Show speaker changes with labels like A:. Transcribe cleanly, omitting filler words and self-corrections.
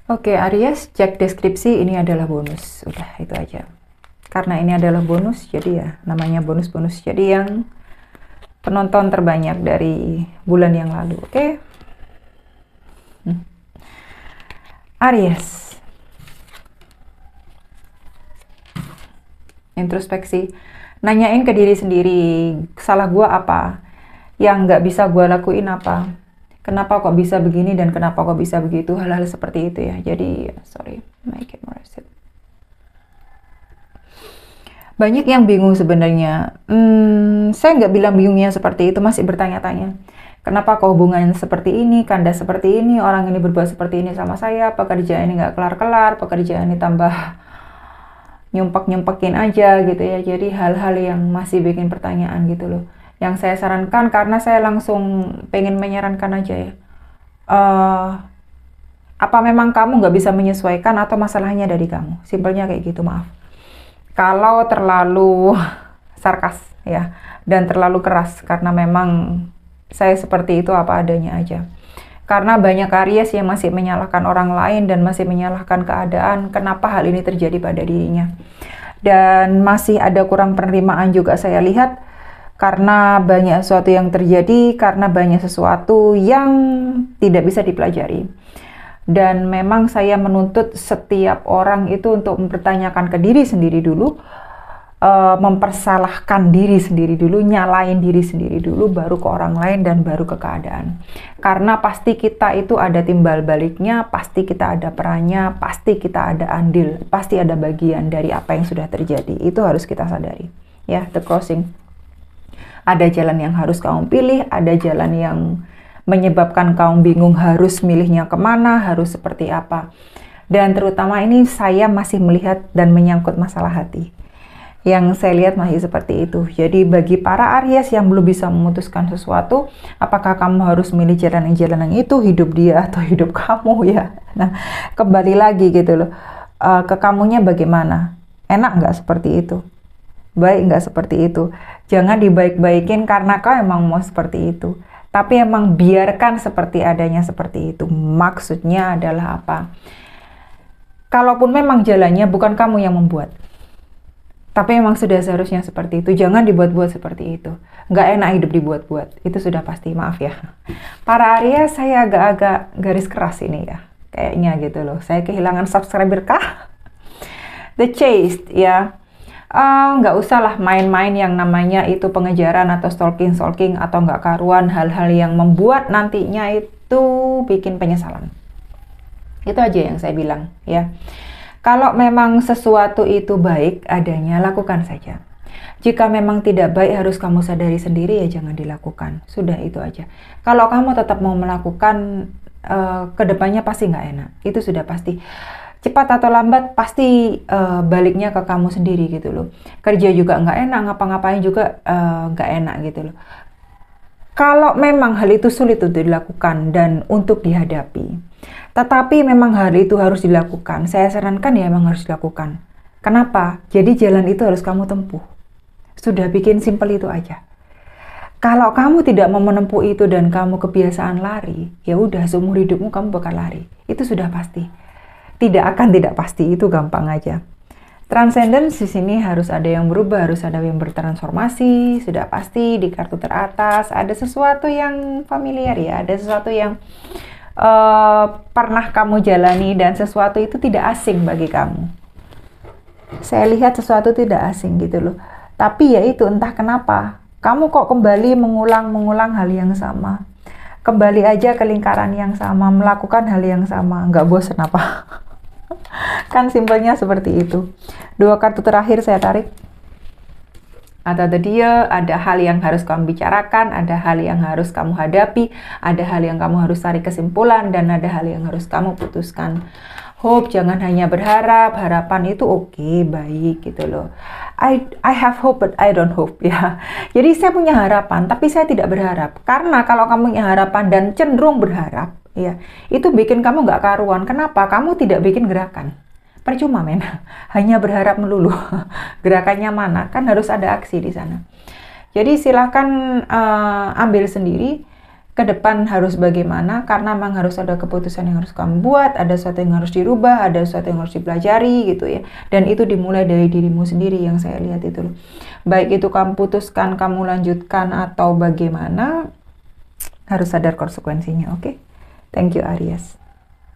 A: Oke, Aries, cek deskripsi, ini adalah bonus. Udah, itu aja. Karena ini adalah bonus, jadi ya namanya bonus-bonus. Jadi yang penonton terbanyak dari bulan yang lalu, oke? Aries. Introspeksi. Nanyain ke diri sendiri, salah gua apa? Yang nggak bisa gua lakuin apa? Kenapa kok bisa begini dan kenapa kok bisa begitu, hal-hal seperti itu ya. Jadi sorry, make it more reset. Banyak yang bingung sebenarnya. Saya nggak bilang bingungnya seperti itu, masih bertanya-tanya. Kenapa kok hubungan seperti ini, kandas seperti ini, orang ini berbuat seperti ini sama saya, pekerjaan ini nggak kelar-kelar, pekerjaan ini tambah nyumpek-nyumpekin aja gitu ya. Jadi hal-hal yang masih bikin pertanyaan gitu loh. Yang saya sarankan, karena saya langsung pengen menyarankan aja ya, apa memang kamu nggak bisa menyesuaikan atau masalahnya dari kamu? Simpelnya kayak gitu, maaf. Kalau terlalu sarkas ya, dan terlalu keras, karena memang saya seperti itu apa adanya aja. Karena banyak Aries yang masih menyalahkan orang lain dan masih menyalahkan keadaan, kenapa hal ini terjadi pada dirinya. Dan masih ada kurang penerimaan juga saya lihat, karena banyak sesuatu yang terjadi, karena banyak sesuatu yang tidak bisa dipelajari. Dan memang saya menuntut setiap orang itu untuk mempertanyakan ke diri sendiri dulu, mempersalahkan diri sendiri dulu, nyalain diri sendiri dulu, baru ke orang lain dan baru ke keadaan. Karena pasti kita itu ada timbal baliknya, pasti kita ada perannya, pasti kita ada andil, pasti ada bagian dari apa yang sudah terjadi. Itu harus kita sadari. Ya, the crossing. Ada jalan yang harus kamu pilih, ada jalan yang menyebabkan kamu bingung harus milihnya kemana, harus seperti apa. Dan terutama ini saya masih melihat dan menyangkut masalah hati. Yang saya lihat masih seperti itu. Jadi bagi para Aries yang belum bisa memutuskan sesuatu, apakah kamu harus milih jalan yang itu, hidup dia atau hidup kamu ya. Nah, kembali lagi gitu loh. Ke kamunya bagaimana? Enak nggak seperti itu? Baik nggak seperti itu? Jangan dibaik-baikin karena kau emang mau seperti itu. Tapi emang biarkan seperti adanya seperti itu. Maksudnya adalah apa? Kalaupun memang jalannya bukan kamu yang membuat. Tapi memang sudah seharusnya seperti itu. Jangan dibuat-buat seperti itu. Nggak enak hidup dibuat-buat. Itu sudah pasti. Maaf ya. Para Aries, saya agak-agak garis keras ini ya. Kayaknya gitu loh. Saya kehilangan subscriber kah? The Chased ya. Nggak usah lah main-main yang namanya itu pengejaran atau stalking atau nggak karuan, hal-hal yang membuat nantinya itu bikin penyesalan. Itu aja yang saya bilang ya. Kalau memang sesuatu itu baik adanya, lakukan saja. Jika memang tidak baik harus kamu sadari sendiri ya jangan dilakukan. Sudah itu aja. Kalau kamu tetap mau melakukan, kedepannya pasti nggak enak. Itu sudah pasti. Cepat atau lambat pasti baliknya ke kamu sendiri gitu loh. Kerja juga nggak enak, ngapa-ngapain juga nggak enak gitu loh. Kalau memang hal itu sulit untuk dilakukan dan untuk dihadapi, tetapi memang hal itu harus dilakukan, saya sarankan ya memang harus dilakukan. Kenapa? Jadi jalan itu harus kamu tempuh. Sudah bikin simpel itu aja. Kalau kamu tidak mau menempuh itu dan kamu kebiasaan lari, ya udah seumur hidupmu kamu bakal lari. Itu sudah pasti. Tidak akan tidak pasti, itu gampang aja. Transcendence di sini harus ada yang berubah, harus ada yang bertransformasi. Sudah pasti di kartu teratas ada sesuatu yang familiar ya, ada sesuatu yang pernah kamu jalani dan sesuatu itu tidak asing bagi kamu. Saya lihat sesuatu tidak asing gitu loh. Tapi ya itu entah kenapa kamu kok kembali mengulang hal yang sama. Kembali aja ke lingkaran yang sama, melakukan hal yang sama, nggak bosan apa? Kan simpelnya seperti itu. Dua kartu terakhir saya tarik. Ada dia, ada hal yang harus kamu bicarakan, ada hal yang harus kamu hadapi, ada hal yang kamu harus tarik kesimpulan, dan ada hal yang harus kamu putuskan. Hope, jangan hanya berharap, harapan itu oke, baik gitu loh. I have hope but I don't hope ya. Jadi saya punya harapan, tapi saya tidak berharap. Karena kalau kamu punya harapan dan cenderung berharap, ya itu bikin kamu nggak karuan. Kenapa? Kamu tidak bikin gerakan. Percuma men, hanya berharap melulu. Gerakannya mana? Kan harus ada aksi di sana. Jadi silahkan ambil sendiri. ke depan harus bagaimana, karena memang harus ada keputusan yang harus kamu buat, ada sesuatu yang harus dirubah, ada sesuatu yang harus dipelajari gitu ya. Dan itu dimulai dari dirimu sendiri, yang saya lihat itu loh. Baik itu kamu putuskan, kamu lanjutkan atau bagaimana, harus sadar konsekuensinya. Oke? Thank you Aries.